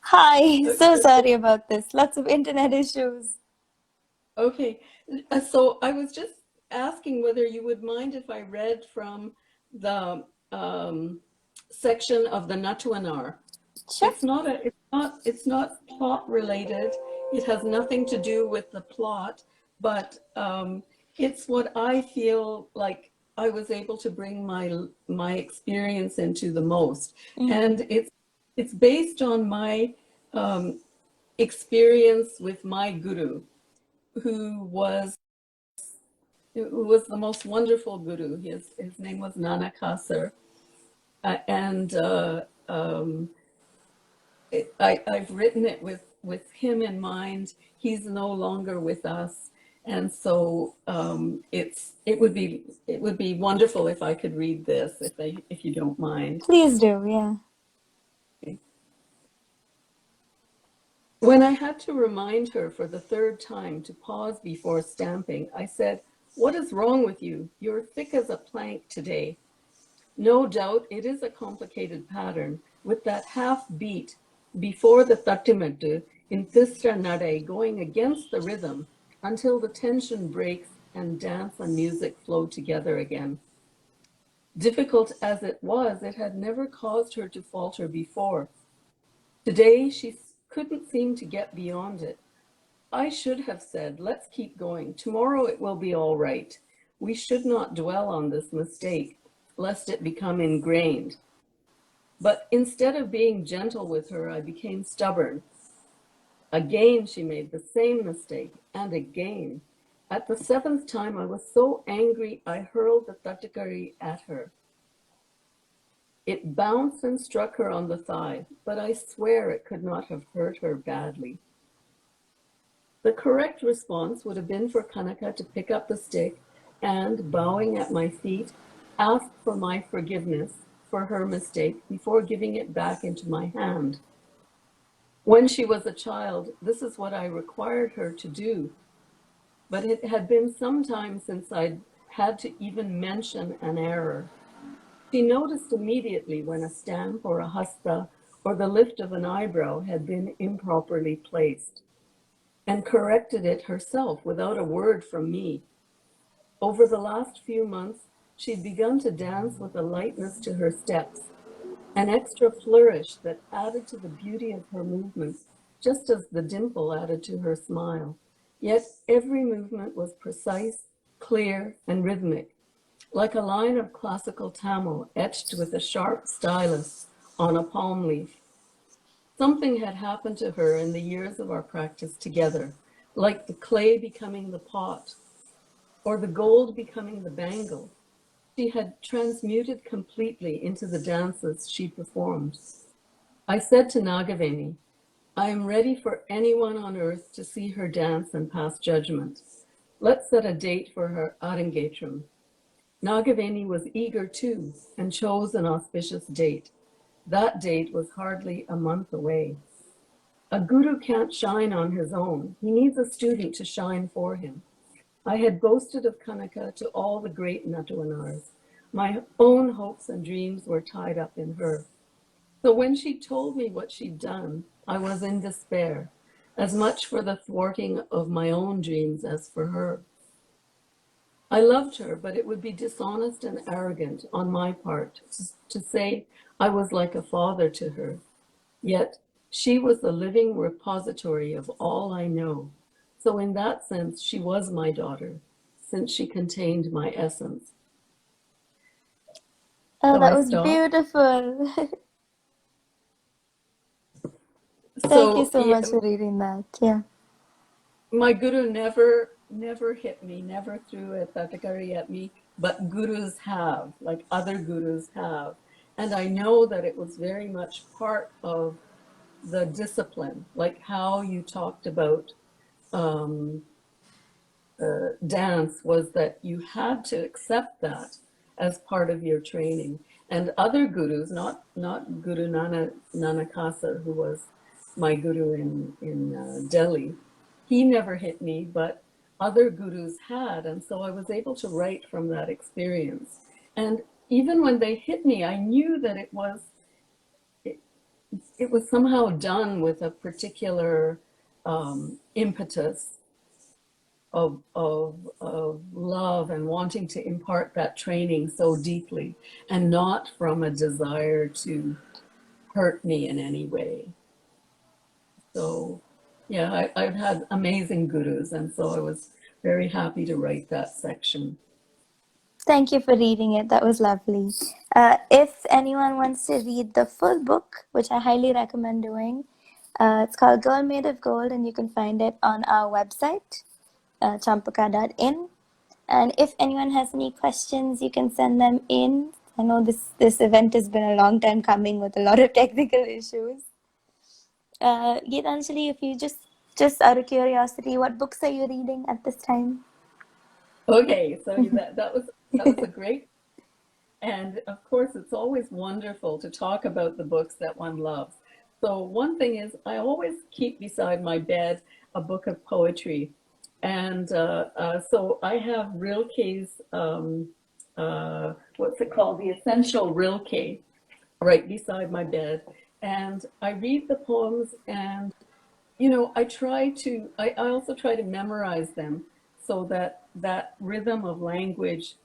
Hi, so sorry about this. Lots of internet issues. Okay, so I was just asking whether you would mind if I read from the section of the Natuanar. Sure. It's not plot related. It has nothing to do with the plot, but it's what I feel like I was able to bring my experience into the most, Mm. and it's based on my um, experience with my guru, who was who was the most wonderful guru. His name was Nanaka, sir, and I've written it with him in mind. He's no longer with us, and so it would be wonderful if I could read this, if you don't mind. Please do, yeah. When I had to remind her for the third time to pause before stamping, I said, "What is wrong with you? You're thick as a plank today." No doubt it is a complicated pattern, with that half beat before the tattimettu in Tisra Nade going against the rhythm until the tension breaks and dance and music flow together again. Difficult as it was, it had never caused her to falter before. Today, she couldn't seem to get beyond it. I should have said, "Let's keep going. Tomorrow it will be all right." We should not dwell on this mistake, lest it become ingrained. But instead of being gentle with her, I became stubborn. Again, she made the same mistake, and again. At the seventh time, I was so angry, I hurled the tatikari at her. It bounced and struck her on the thigh, but I swear it could not have hurt her badly. The correct response would have been for Kanaka to pick up the stick and, bowing at my feet, ask for my forgiveness for her mistake before giving it back into my hand. When she was a child, this is what I required her to do, but it had been some time since I'd had to even mention an error. She noticed immediately when a stamp or a hasta or the lift of an eyebrow had been improperly placed, and corrected it herself without a word from me. Over the last few months, she'd begun to dance with a lightness to her steps, an extra flourish that added to the beauty of her movements, just as the dimple added to her smile. Yet every movement was precise, clear, and rhythmic, like a line of classical Tamil etched with a sharp stylus on a palm leaf. Something had happened to her in the years of our practice together, like the clay becoming the pot, or the gold becoming the bangle. She had transmuted completely into the dances she performed. I said to Nagaveni, "I am ready for anyone on earth to see her dance and pass judgment. Let's set a date for her Arangetram." Nagaveni was eager too, and chose an auspicious date. That date was hardly a month away. A guru can't shine on his own. He needs a student to shine for him. I had boasted of Kanaka to all the great Natuanars. My own hopes and dreams were tied up in her. So when she told me what she'd done, I was in despair, as much for the thwarting of my own dreams as for her. I loved her, but it would be dishonest and arrogant on my part to say I was like a father to her. Yet she was the living repository of all I know. So in that sense, she was my daughter, since she contained my essence. Oh, Shall that I was stop? beautiful. Thank you So so yeah, much for reading that. Yeah. my guru never hit me, never threw a tatakari at me, but gurus have, like other gurus have. And I know that it was very much part of the discipline, like how you talked about um, dance, was that you had to accept that as part of your training. And other gurus, not Guru Nanakasa, who was my guru in Delhi, he never hit me, but other gurus had. And so I was able to write from that experience. And even when they hit me, I knew that it was it was somehow done with a particular impetus of love and wanting to impart that training so deeply, and not from a desire to hurt me in any way. So, yeah, I've had amazing gurus, and so I was very happy to write that section. Thank you for reading it. That was lovely. If anyone wants to read the full book, which I highly recommend doing, it's called Girl Made of Gold, and you can find it on our website, champaca.in. And if anyone has any questions, you can send them in. I know this event has been a long time coming with a lot of technical issues. Gitanjali, if you just out of curiosity, what books are you reading at this time? Okay, so that was a great, and of course it's always wonderful to talk about the books that one loves. So one thing is I always keep beside my bed a book of poetry, and so I have Rilke's what's it called, the Essential Rilke, right beside my bed, and I read the poems, and I also try to memorize them so that that rhythm of language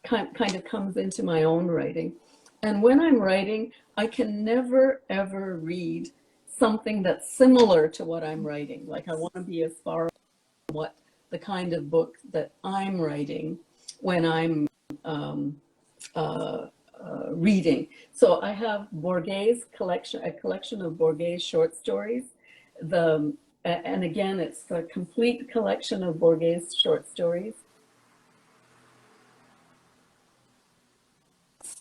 kind of comes into my own writing. And when I'm writing, I can never ever read something that's similar to what I'm writing. Like I want to be as far as what the kind of book that I'm writing when I'm um, reading. So I have Borges collection, a collection of Borges short stories. And again, it's a complete collection of Borges short stories.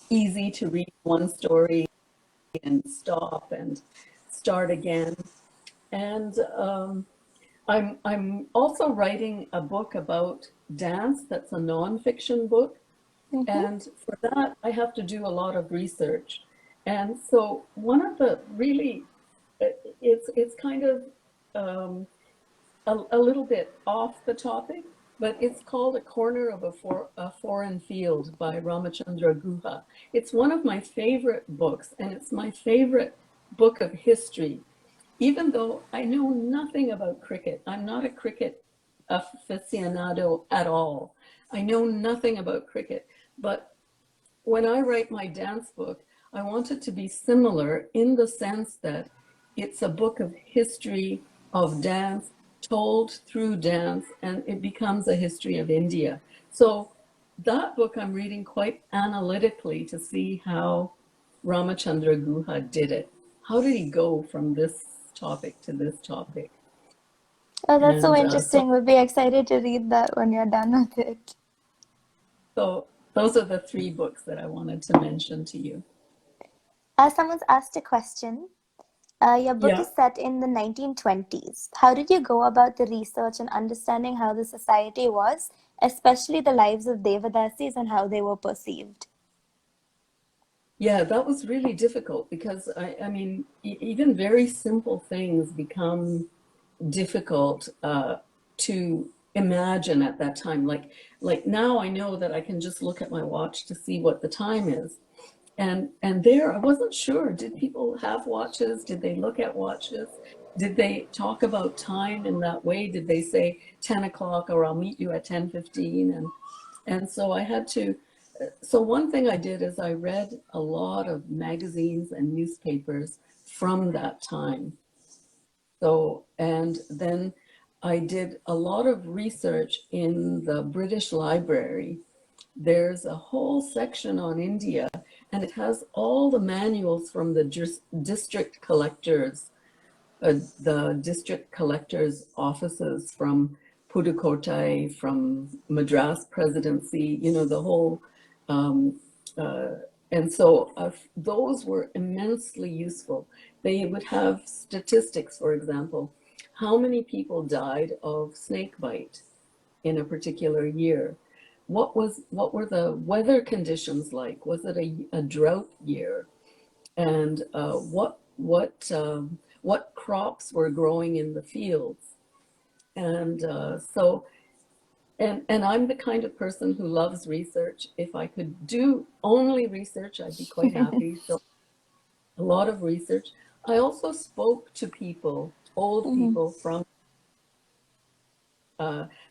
Easy to read one story and stop and start again. And I'm also writing a book about dance that's a nonfiction book. Mm-hmm. And for that, I have to do a lot of research. And so one of the really, it's kind of um, a little bit off the topic, but it's called A Corner of a Foreign Field by Ramachandra Guha. It's one of my favorite books, and it's my favorite book of history, even though I know nothing about cricket. I'm not a cricket aficionado at all. I know nothing about cricket, but when I write my dance book, I want it to be similar in the sense that it's a book of history of dance told through dance, and it becomes a history of India. So that book I'm reading quite analytically to see how Ramachandra Guha did it. How did he go from this topic to this topic? Oh, that's so And interesting. We'll be excited to read that when you're done with it. so those are the three books that I wanted to mention to you. Someone's asked a question. Your book Yeah. is set in the 1920s. How did you go about the research and understanding how the society was, especially the lives of devadasis and how they were perceived? Yeah, that was really difficult because I mean, even very simple things become difficult to imagine at that time. Like now, I know that I can just look at my watch to see what the time is, and there I wasn't sure. Did people have watches? Did they look at watches? Did they talk about time in that way? Did they say 10 o'clock or I'll meet you at 10:15? And so I had to, so one thing I did is I read a lot of magazines and newspapers from that time. So, and then I did a lot of research in the British Library. There's a whole section on India, and it has all the manuals from the district collectors, the district collectors' offices from Pudukkottai, from Madras Presidency, the whole, um, uh, and so those were immensely useful. They would have statistics, for example, how many people died of snake bite in a particular year. What were the weather conditions like? Was it a drought year? And what crops were growing in the fields? And and I'm the kind of person who loves research. If I could do only research, I'd be quite happy. So a lot of research. I also spoke to people, old Mm-hmm. people from,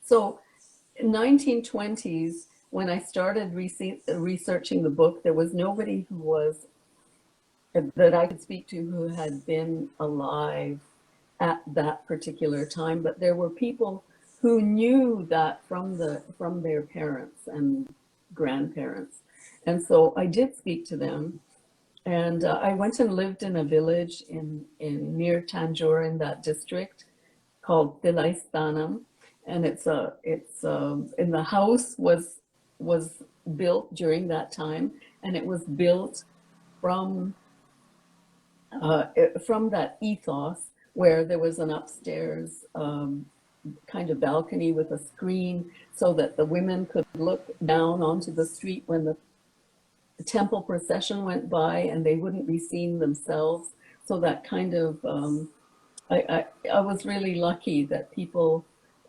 so in 1920s, when I started researching the book, there was nobody who was, that I could speak to who had been alive at that particular time, but there were people who knew that from their parents and grandparents. And so I did speak to them. And I went and lived in a village in near Thanjavur in that district called Tilaistanam, and and the house was built during that time, and it was built from from that ethos where there was an upstairs kind of balcony with a screen so that the women could look down onto the street when the temple procession went by and they wouldn't be seen themselves. So that kind of, I was really lucky that people,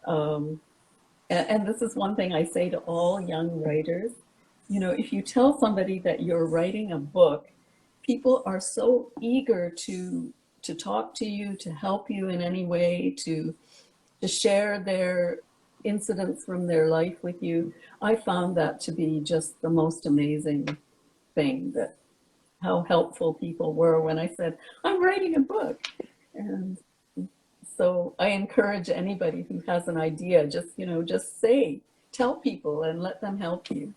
um, and this is one thing I say to all young writers, you know, if you tell somebody that you're writing a book, people are so eager to talk to you, to help you in any way, to share their incidents from their life with you. I found that to be just the most amazing thing, that how helpful people were when I said, I'm writing a book. And so I encourage anybody who has an idea, just, you know, just say, tell people and let them help you.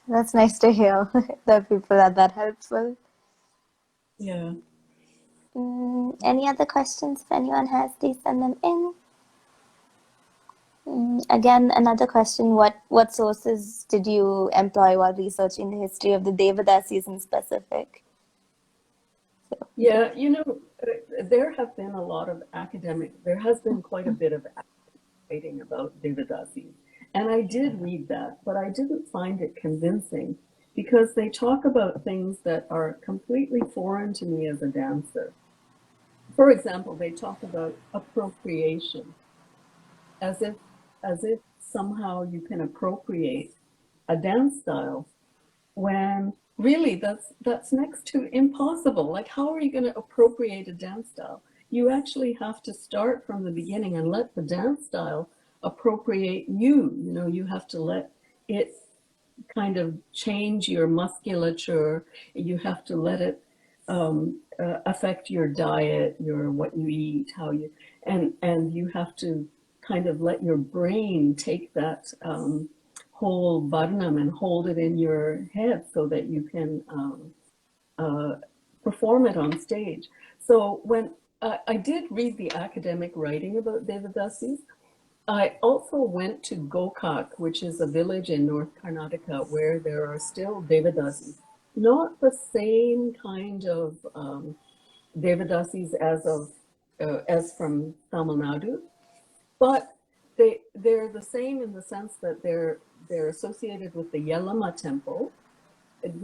That's nice to hear that people are that helpful. Yeah. Any other questions? If anyone has, please send them in. Again, another question: what sources did you employ while researching the history of the Devadasis in specific? Yeah, you know, there have been a lot of there has been quite a bit of writing about devadasis. And I did read that, but I didn't find it convincing because they talk about things that are completely foreign to me as a dancer. For example, they talk about appropriation as if as if somehow you can appropriate a dance style when really that's next to impossible. Like, how are you going to appropriate a dance style? You actually have to start from the beginning and let the dance style appropriate you. You know, you have to let it kind of change your musculature. You have to let it affect your diet, your what you eat, how you, and you have to kind of let your brain take that whole varnam and hold it in your head so that you can uh, perform it on stage. So when I did read the academic writing about Devadasis, I also went to Gokak, which is a village in North Karnataka where there are still Devadasis. Not the same kind of Devadasis as from Tamil Nadu, but they're the same in the sense that they're associated with the Yellamma temple,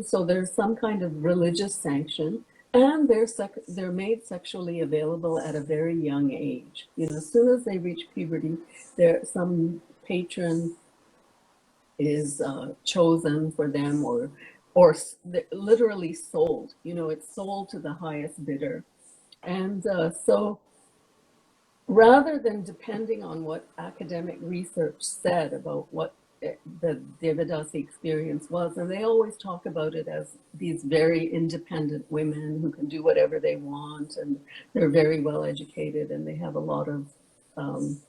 so there's some kind of religious sanction, and they're made sexually available at a very young age. You know, as soon as they reach puberty, there some patron is chosen for them, or literally sold. You know, it's sold to the highest bidder, and so rather than depending on what academic research said about what the Devadasi experience was, and they always talk about it as these very independent women who can do whatever they want, and they're very well educated, and they have a lot of um,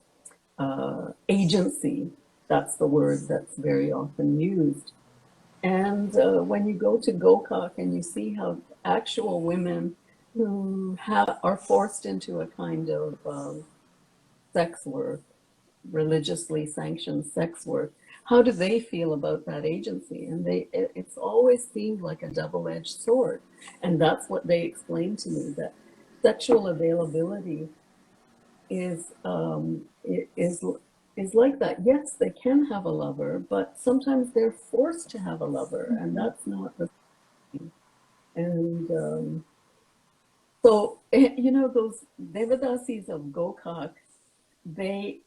agency. That's the word that's very often used. And when you go to Gokak and you see how actual women who are forced into a kind of sex work, religiously sanctioned sex work, how do they feel about that agency? And it's always seemed like a double-edged sword. And that's what they explained to me, that sexual availability is is like that. Yes, they can have a lover, but sometimes they're forced to have a lover, and that's not the same. And so, you know, those Devadasis of Gokak, they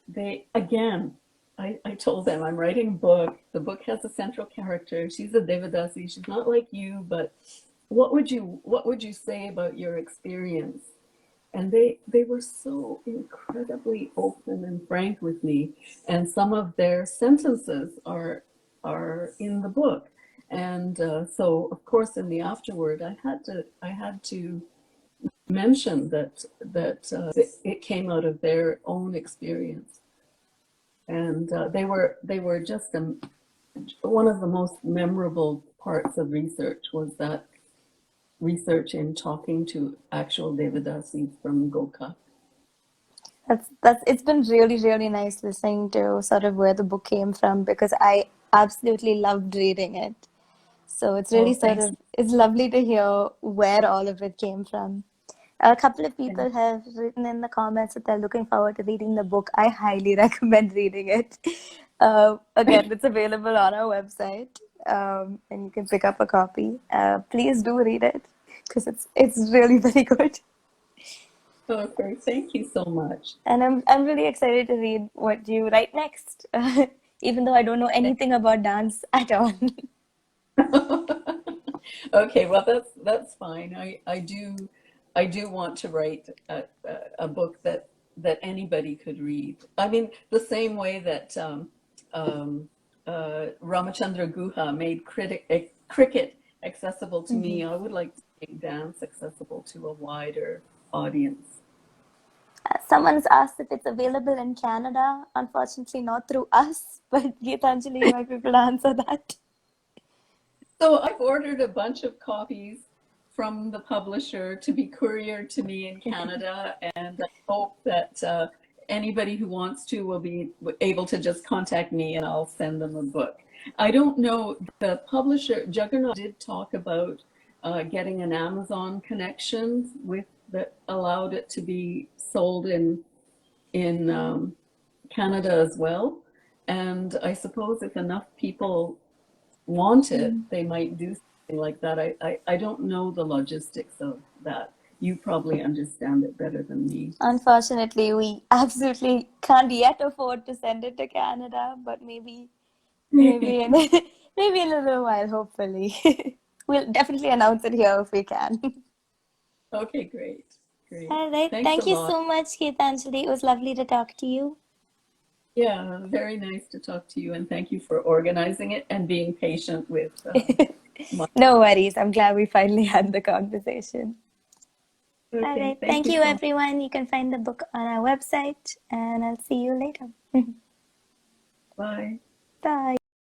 again, I told them I'm writing a book. The book has a central character. She's a Devadasi. She's not like you, but what would you say about your experience? And they were so incredibly open and frank with me, and some of their sentences are in the book. And so, of course, in the afterword, I had to mention that it came out of their own experience, and they were just one of the most memorable parts of research was that research in talking to actual devadasis from Goka. That's it's been really, really nice listening to sort of where the book came from because I absolutely loved reading it. So it's really Oh, sort thanks. of it's lovely to hear where all of it came from. A couple of people have written in the comments that they're looking forward to reading the book. I highly recommend reading it. Again, it's available on our website, and you can pick up a copy. Please do read it because it's really very good. Okay, thank you so much. And I'm really excited to read what you write next, even though I don't know anything about dance at all. Okay, well that's fine. I do want to write a book that anybody could read. I mean, the same way that um, Ramachandra Guha made cricket accessible to me. Mhm. I would like to make dance accessible to a wider audience. Someone's asked if it's available in Canada. Unfortunately, not through us, but Gitanjali, you might be able to answer that. So I've ordered a bunch of copies from the publisher to be couriered to me in Canada, and I hope that anybody who wants to will be able to just contact me and I'll send them a book. I don't know, the publisher, Juggernaut, did talk about getting an Amazon connection with that allowed it to be sold in Canada as well. And I suppose if enough people want it, Mm. they might do something like that. I don't know the logistics of that. You probably understand it better than me. Unfortunately, we absolutely can't yet afford to send it to Canada, but maybe in maybe in a little while, hopefully. We'll definitely announce it here if we can. Okay, great. Great. All right. Thanks a Thank you lot. so much, Geetanjali. It was lovely to talk to you. Yeah, very nice to talk to you, and thank you for organizing it and being patient with my. No worries. I'm glad we finally had the conversation. All Okay, right. thank Thank you you, so much. everyone. You can find the book on our website, and I'll see you later. Bye. Bye.